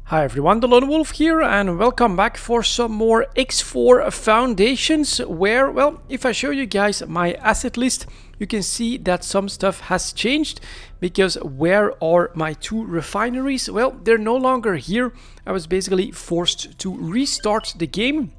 Hi everyone, delonewolf here, and welcome back for some more X4 Foundations where, well, if I show you guys my asset list, you can see that some stuff has changed, because where are my two refineries? Well, they're no longer here. I was basically forced to restart the game.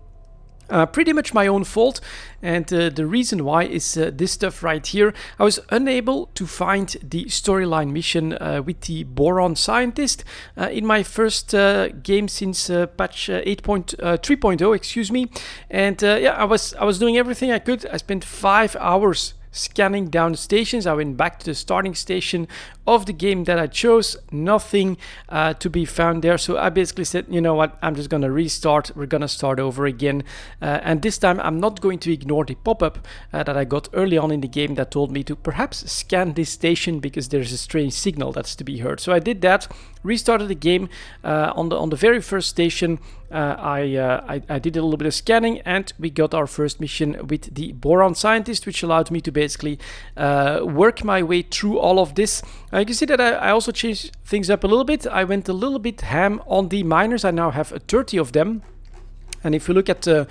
Pretty much my own fault, and the reason why is this stuff right here. I was unable to find the storyline mission with the Boron scientist in my first game since patch 3.0, excuse me. And yeah, I was doing everything I could. I spent 5 hours scanning down stations. I went back to the starting station of the game that I chose. Nothing to be found there. So I basically said, you know what, I'm just gonna restart. We're gonna start over again. And this time I'm not going to ignore the pop-up that I got early on in the game that told me to perhaps scan this station because there's a strange signal that's to be heard. So I did that, restarted the game. On the very first station, I did a little bit of scanning, and we got our first mission with the Boron scientist, which allowed me to basically work my way through all of this. You can see that I also changed things up a little bit. I went a little bit ham on the miners. I now have 30 of them. And if you look at the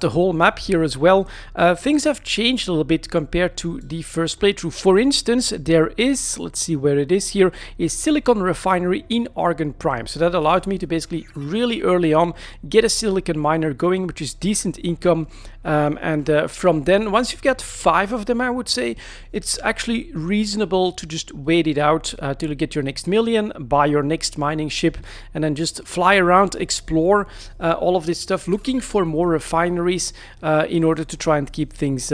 whole map here as well, things have changed a little bit compared to the first playthrough. For instance, there is, let's see where it is here, a silicon refinery in Argon Prime. So that allowed me to basically really early on get a silicon miner going, which is decent income. From then, once you've got 5 of them, I would say, it's actually reasonable to just wait it out till you get your next million, buy your next mining ship, and then just fly around, explore all of this stuff, looking for more refineries in order to try and keep things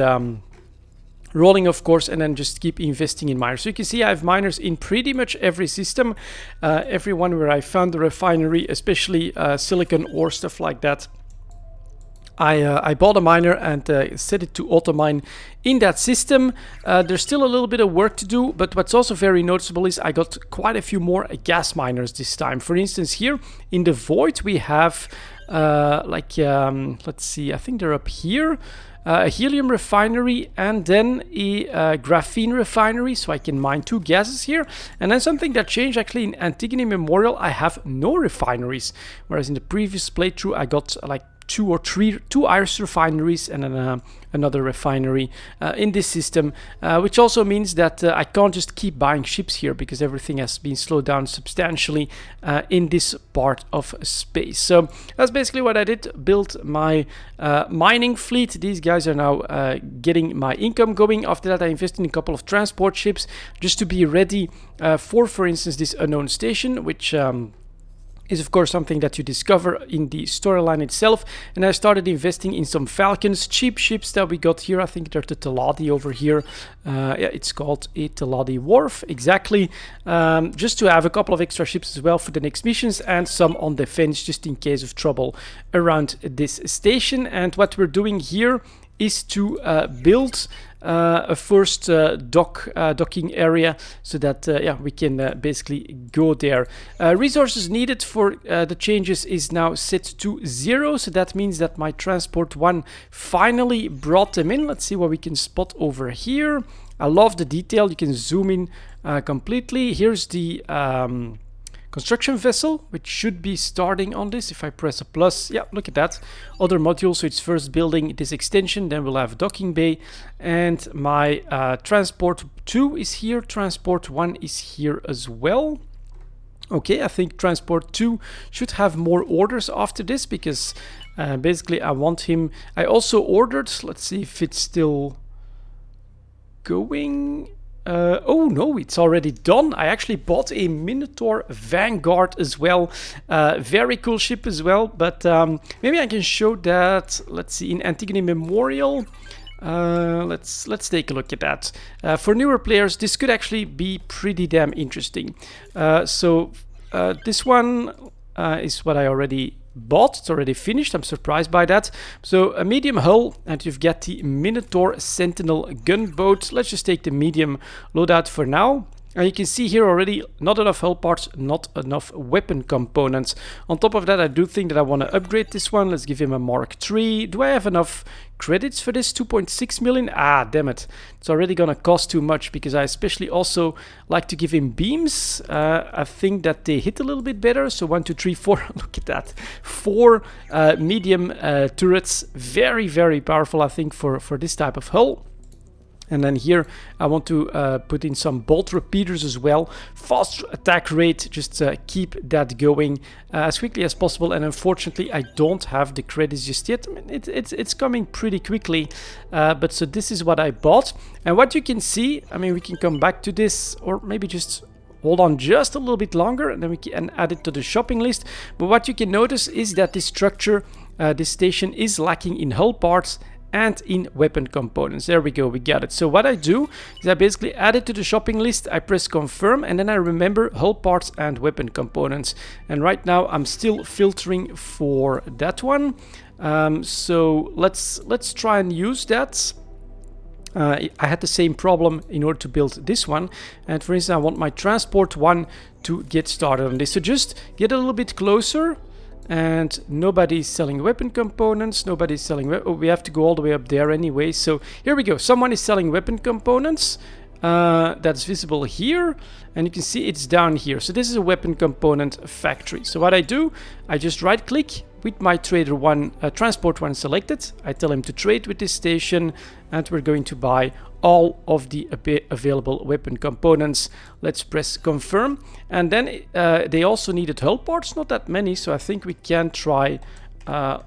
rolling, of course, and then just keep investing in miners. So you can see I have miners in pretty much every system, everyone where I found the refinery, especially silicon ore, stuff like that. I bought a miner and set it to auto mine in that system. There's still a little bit of work to do, but what's also very noticeable is I got quite a few more gas miners this time. For instance, here in the Void we have let's see, I think they're up here. A helium refinery and then a graphene refinery, so I can mine 2 gases here. And then something that changed actually in Antigone Memorial, I have no refineries, whereas in the previous playthrough I got like 2 or 3 iris refineries and then another refinery in this system, which also means that I can't just keep buying ships here because everything has been slowed down substantially in this part of space. So that's basically what I did, built my mining fleet. These guys are now getting my income going. After that I invested in a couple of transport ships just to be ready for instance, this unknown station, which is of course something that you discover in the storyline itself. And I started investing in some Falcons, cheap ships that we got here. I think they're the Teladi over here. Yeah, it's called a delonewolf, exactly. Just to have a couple of extra ships as well for the next missions, and some on defense just in case of trouble around this station. And what we're doing here is to build a first docking area, so that yeah, we can basically go there. Resources needed for the changes is now set to 0, so that means that my transport 1 finally brought them in. Let's see what we can spot over here. I love the detail. You can zoom in completely. Here's the construction vessel, which should be starting on this. If I press a plus, yeah, look at that. Other modules, so it's first building this extension, then we'll have a docking bay. And my transport 2 is here, transport 1 is here as well. Okay, I think transport 2 should have more orders after this, because basically I want him. I also ordered, let's see if it's still going. Oh no, it's already done. I actually bought a Minotaur Vanguard as well. Very cool ship as well, but maybe I can show that. Let's see, in Antigone Memorial. Let's take a look at that. For newer players, this could actually be pretty damn interesting. This one is what I already bought. It's already finished. I'm surprised by that. So a medium hull, and you've got the Minotaur Sentinel gunboat. Let's just take the medium loadout for now. And you can see here already, not enough hull parts, not enough weapon components. On top of that, I do think that I want to upgrade this one. Let's give him a Mark III. Do I have enough credits for this? 2.6 million? Ah, damn it. It's already going to cost too much, because I especially also like to give him beams. I think that they hit a little bit better. So 1, 2, 3, 4. Look at that. 4 medium turrets. Very, very powerful, I think, for this type of hull. And then here I want to put in some bolt repeaters as well. Fast attack rate, just keep that going as quickly as possible. And unfortunately, I don't have the credits just yet. I mean, it's coming pretty quickly. But so this is what I bought. And what you can see, I mean, we can come back to this, or maybe just hold on just a little bit longer, and then we can add it to the shopping list. But what you can notice is that this structure, this station, is lacking in hull parts and in weapon components. There we go, we got it. So what I do is I basically add it to the shopping list, I press confirm, and then I remember hull parts and weapon components. And right now I'm still filtering for that one. So let's try and use that. I had the same problem in order to build this one. And for instance, I want my transport one to get started on this. So just get a little bit closer. And nobody's selling weapon components, nobody's selling we have to go all the way up there anyway. So here we go, someone is selling weapon components. That's visible here, and you can see it's down here. So this is a weapon component factory. So what I do, I just right click with my trader one, transport one selected. I tell him to trade with this station, and we're going to buy all of the available weapon components. Let's press confirm. And then they also needed hull parts, not that many, so I think we can try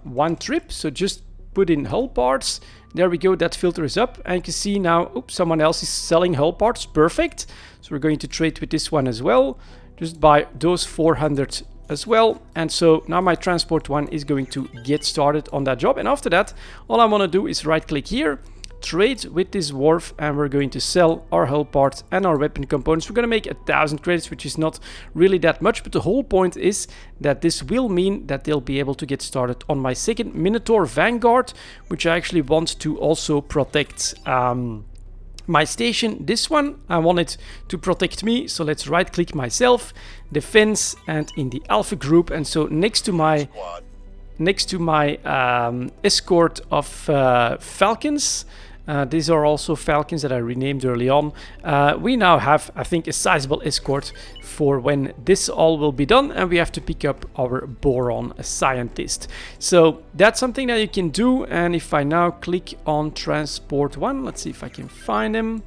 one trip. So just put in hull parts. There we go, that filter is up, and you can see now, oops, someone else is selling hull parts. Perfect. So we're going to trade with this one as well. Just buy those 400 as well. And so now my transport one is going to get started on that job. And after that, all I want to do is right click here, trade with this wharf, and we're going to sell our hull parts and our weapon components. We're going to make 1,000 credits, which is not really that much, but the whole point is that this will mean that they'll be able to get started on my second Minotaur Vanguard, which I actually want to also protect my station. This one, I want it to protect me, so let's right click myself, defense, and in the alpha group. And so next to my escort of falcons, these are also falcons that I renamed early on. We now have, I think, a sizable escort for when this all will be done, and we have to pick up our Boron scientist. So that's something that you can do. And if I now click on transport one, let's see if I can find him.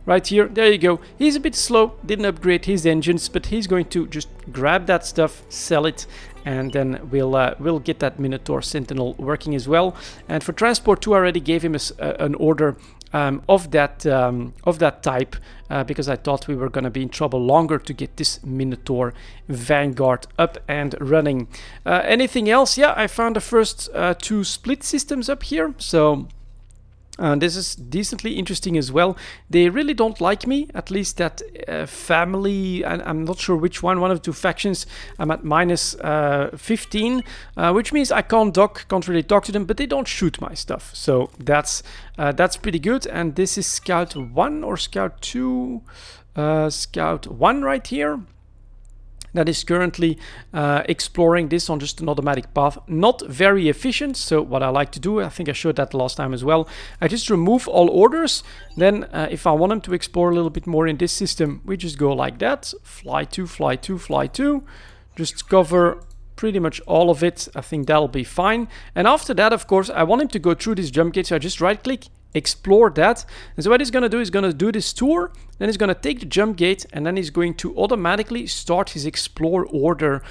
Right here, there you go. He's a bit slow, didn't upgrade his engines, but he's going to just grab that stuff, sell it, and then we'll get that Minotaur Sentinel working as well. And for transport 2, I already gave him an order of that type because I thought we were going to be in trouble longer to get this Minotaur Vanguard up and running. Anything else? Yeah, I found the first 2 split systems up here. So this is decently interesting as well. They really don't like me, at least that family, and I'm not sure which one of the 2 factions. I'm at minus 15, which means I can't really talk to them, but they don't shoot my stuff. So that's pretty good. And this is Scout 1 or Scout 2? Scout 1 right here. That is currently exploring this on just an automatic path. Not very efficient. So what I like to do, I think I showed that last time as well, I just remove all orders. Then if I want them to explore a little bit more in this system, we just go like that. Fly 2, fly 2, fly 2. Just cover pretty much all of it. I think that'll be fine. And after that, of course, I want him to go through this jump gate. So I just right click, explore that. And so what he's going to do is going to do this tour, then he's going to take the jump gate, and then he's going to automatically start his explore order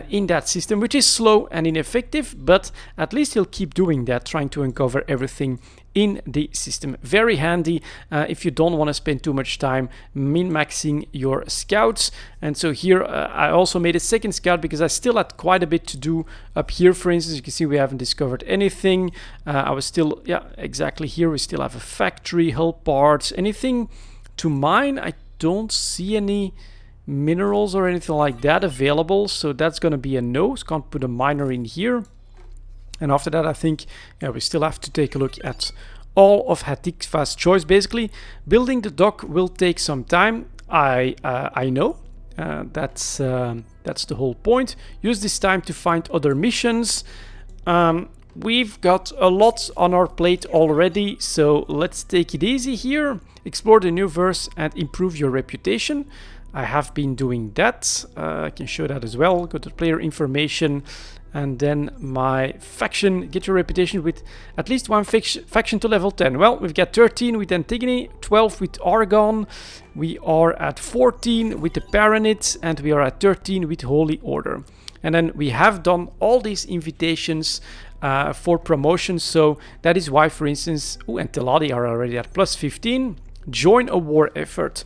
in that system, which is slow and ineffective, but at least he'll keep doing that, trying to uncover everything in the system. Very handy if you don't want to spend too much time min-maxing your scouts. And so here I also made a second scout because I still had quite a bit to do up here. For instance, you can see we haven't discovered anything. I was still, yeah, exactly here. We still have a factory, hull parts, anything to mine. I don't see any minerals or anything like that available. So that's going to be a no. So can't put a miner in here. And after that, I think we still have to take a look at all of Hatikva's choice. Basically, building the dock will take some time. I know. That's the whole point. Use this time to find other missions. We've got a lot on our plate already, so let's take it easy here. Explore the new verse and improve your reputation. I have been doing that. I can show that as well. Go to player information and then my faction. Get your reputation with at least one faction to level 10. Well, we've got 13 with Antigone, 12 with Argon. We are at 14 with the Paranids, and we are at 13 with Holy Order. And then we have done all these invitations for promotion. So that is why, for instance, and Teladi are already at plus 15. Join a war effort.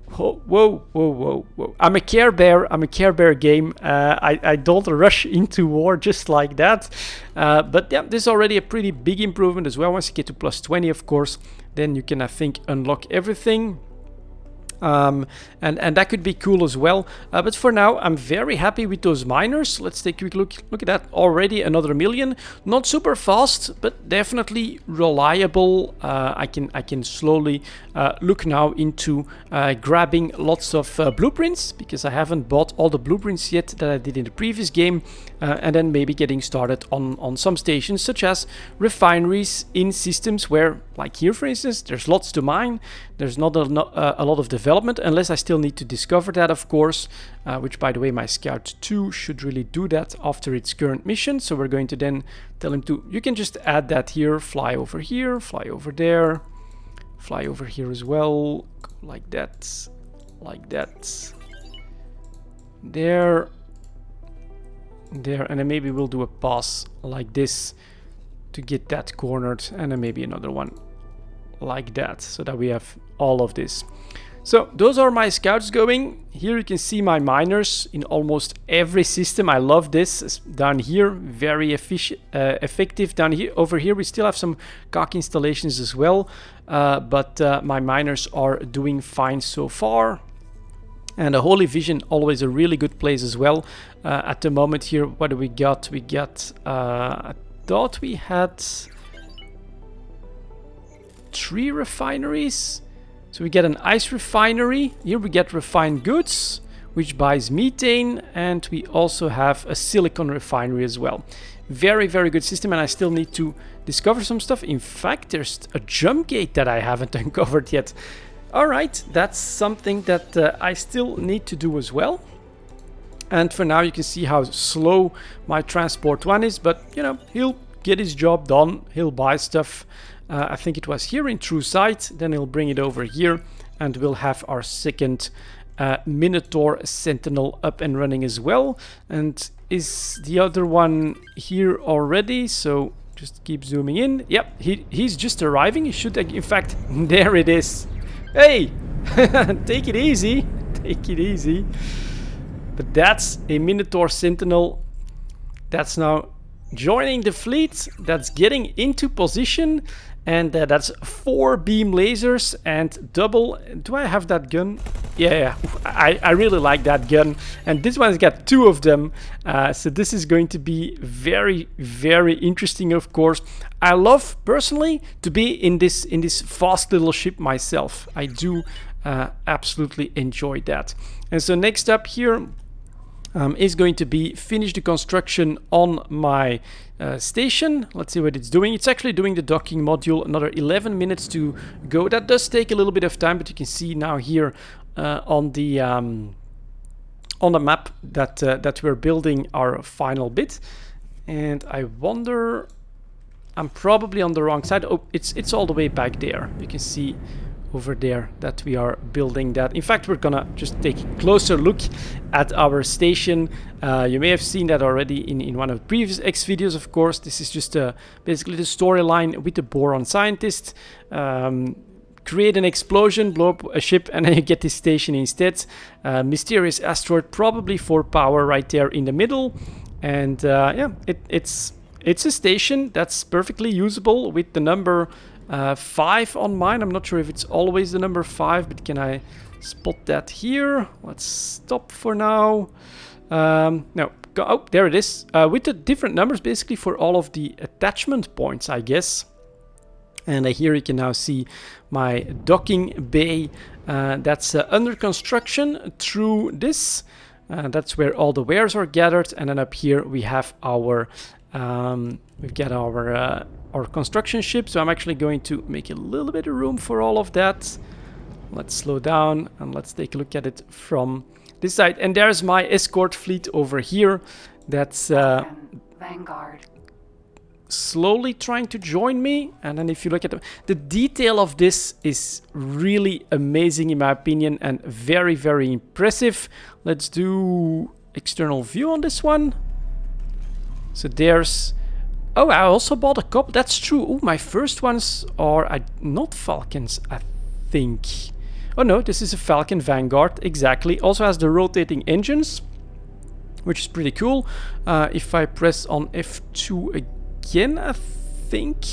Whoa, whoa, whoa, whoa, whoa. I'm a Care Bear. I'm a Care Bear game. I don't rush into war just like that. But yeah, this is already a pretty big improvement as well. Once you get to plus 20, of course, then you can, I think, unlock everything. And that could be cool as well. But for now, I'm very happy with those miners. Let's take a quick look. Look at that, already another million. Not super fast, but definitely reliable. I can slowly look now into grabbing lots of blueprints, because I haven't bought all the blueprints yet that I did in the previous game. And then maybe getting started on some stations, such as refineries in systems where, like here for instance, there's lots to mine. There's not a lot of development, unless I still need to discover that, of course, which, by the way, my Scout 2 should really do that after its current mission. So we're going to then tell him to, you can just add that here, fly over here, fly over there, fly over here as well, like that, there, and then maybe we'll do a pass like this to get that cornered, and then maybe another one like that, so that we have all of this. So those are my scouts going. Here you can see my miners in almost every system. I love this. Down here, very effective. Down here, over here, we still have some cock installations as well, but my miners are doing fine so far. And a Holy Vision, always a really good place as well. At the moment here, what do we got? We got, I thought we had 3 refineries. So we get an ice refinery. Here we get refined goods, which buys methane. And we also have a silicon refinery as well. Very, very good system. And I still need to discover some stuff. In fact, there's a jump gate that I haven't uncovered yet. All right, that's something that I still need to do as well. And for now, you can see how slow my transport one is. But, you know, he'll get his job done. He'll buy stuff. I think it was here in True Sight. Then he'll bring it over here. And we'll have our second Minotaur Sentinel up and running as well. And is the other one here already? So just keep zooming in. Yep, he's just arriving. He should, in fact, there it is. Hey, take it easy. Take it easy. But that's a Minotaur Sentinel. That's now joining the fleet. That's getting into position. And that's 4 beam lasers and double. Do I have that gun? Yeah, I really like that gun. And this one's got 2 of them. So this is going to be very, very interesting, of course. I love, personally, to be in this fast little ship myself. I do absolutely enjoy that. And so next up here is going to be finish the construction on my station. Let's see what it's doing. It's actually doing the docking module. Another 11 minutes to go. That does take a little bit of time, but you can see now here on the map that we're building our final bit. And I wonder, I'm probably on the wrong side. Oh, it's all the way back there. You can see over there that we are building that. In fact, we're gonna just take a closer look at our station. You may have seen that already in one of the previous X videos, of course. This is just basically the storyline with the Boron scientist. Create an explosion, blow up a ship, and then you get this station instead. Mysterious asteroid, probably for power right there in the middle. And yeah, it's a station that's perfectly usable with the number 5 on mine. I'm not sure if it's always the number 5, but can I spot that here? Let's stop for now. No, oh, there it is. With the different numbers basically for all of the attachment points, I guess. And here you can now see my docking bay that's under construction through this. That's where all the wares are gathered, and then up here we have our we've got our construction ship. So I'm actually going to make a little bit of room for all of that. Let's slow down and let's take a look at it from this side. And there's my escort fleet over here. That's Vanguard. Slowly trying to join me. And then if you look at the detail of this is really amazing in my opinion, and very, very impressive. Let's do external view on this one. So there's, oh, I also bought a couple. That's true. Oh, my first ones are not Falcons, I think. Oh no, this is a Falcon Vanguard, exactly. Also has the rotating engines, which is pretty cool. If I press on F2 again, I think.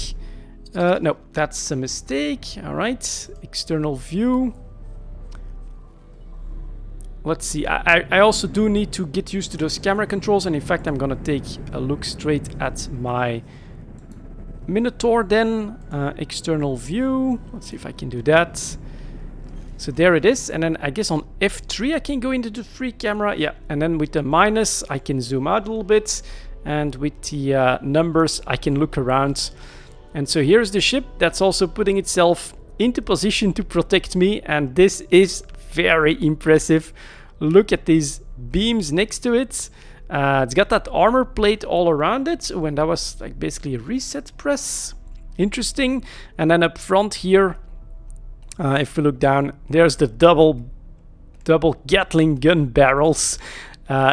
No, that's a mistake. All right, external view. Let's see. I also do need to get used to those camera controls, and in fact, I'm gonna take a look straight at my Minotaur then. External view. Let's see if I can do that. So there it is, and then I guess on F3 I can go into the free camera, yeah, and then with the minus I can zoom out a little bit, and with the numbers I can look around. And so here's the ship that's also putting itself into position to protect me, and this is very impressive. Look at these beams next to it. It's got that armor plate all around it, when that was like basically a reset press. Interesting. And then up front here, if we look down, there's the double Gatling gun barrels.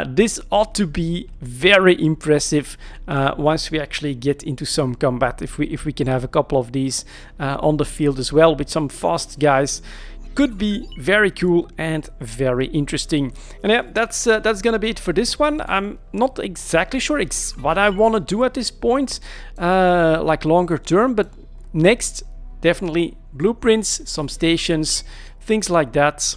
This ought to be very impressive once we actually get into some combat. If we can have a couple of these on the field as well with some fast guys, could be very cool and very interesting. And yeah, that's gonna be it for this one. I'm not exactly sure what I want to do at this point, like longer term, but next, definitely blueprints, some stations, things like that.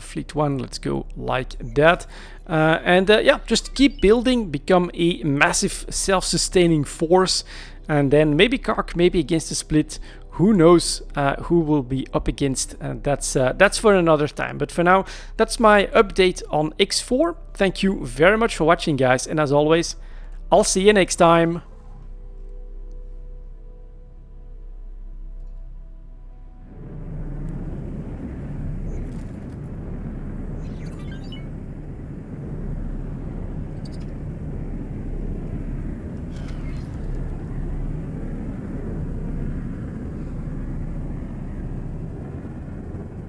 Fleet 1, let's go like that. Yeah, just keep building, become a massive self-sustaining force, and then maybe Kark, maybe against the split. Who knows who will be up against, and that's for another time. But for now, that's my update on X4. Thank you very much for watching, guys, and as always, I'll see you next time.